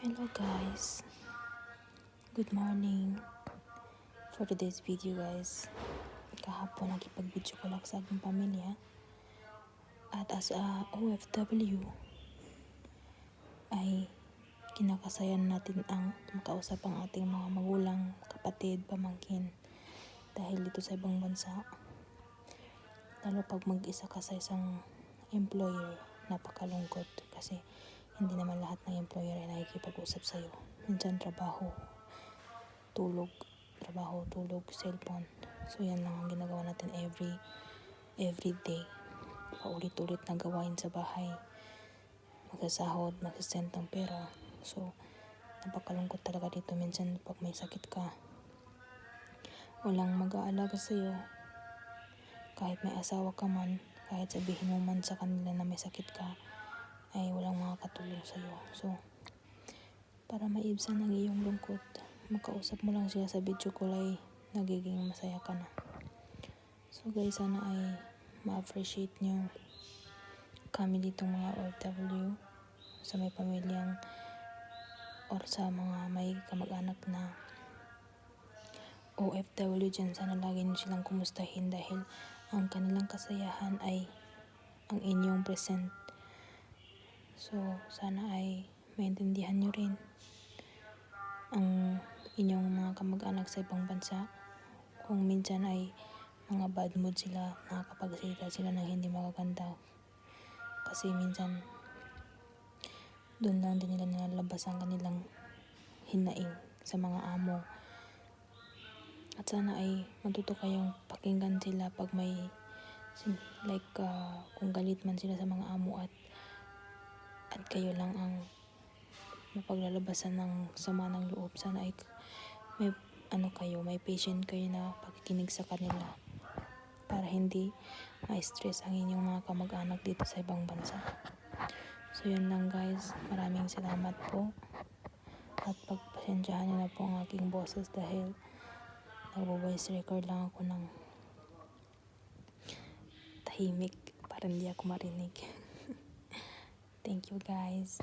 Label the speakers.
Speaker 1: Hello guys, good morning. For today's video guys, kahapon nakipag-video ko lang sa aking pamilya. At as a OFW ay kinakasayan natin ang makausap ang ating mga magulang, kapatid, pamangkin dahil dito sa ibang bansa. Lalo pag mag-isa ka sa isang employer, napakalungkot kasi hindi naman lahat ng employer ay nakikipag-usap sa'yo. Minsan trabaho, tulog, cellphone. So yan lang ang ginagawa natin every day. Paulit-ulit na gawain sa bahay. Magsasahod, magsasend ng pera. So napakalungkot talaga dito. Minsan pag may sakit ka, walang mag-aalaga sa'yo. Kahit may asawa ka man, kahit sabihin mo man sa kanila na may sakit ka, ay walang makakatulong sa'yo. So para maibsan ang iyong lungkot, makausap mo lang siya sa video call ay nagiging masaya ka na. So guys, sana ay ma-appreciate nyo kami ditong mga OFW sa may pamilyang or sa mga may kamag-anak na OFW dyan. Sana lagi nyo silang kumustahin dahil ang kanilang kasayahan ay ang inyong present. So sana ay maintindihan nyo rin ang inyong mga kamag-anak sa ibang bansa. Kung minsan ay mga bad mood sila, nakakapagsalita sila ng hindi magaganda. Kasi minsan doon lang din nila nilalabas ang kanilang hinaing sa mga amo. At sana ay matuto kayong pakinggan sila pag may kung galit man sila sa mga amo at kayo lang ang mapaglalabasan ng sama ng loob. Sana ay may patient kayo na pakikinig sa kanila para hindi ma-stress ang inyong mga kamag-anak dito sa ibang bansa. So yun lang guys, maraming salamat po at pagpasensyahan niyo na po ang aking boses dahil nagvo-voice record lang ako ng tahimik para hindi ako marinig. Thank you guys.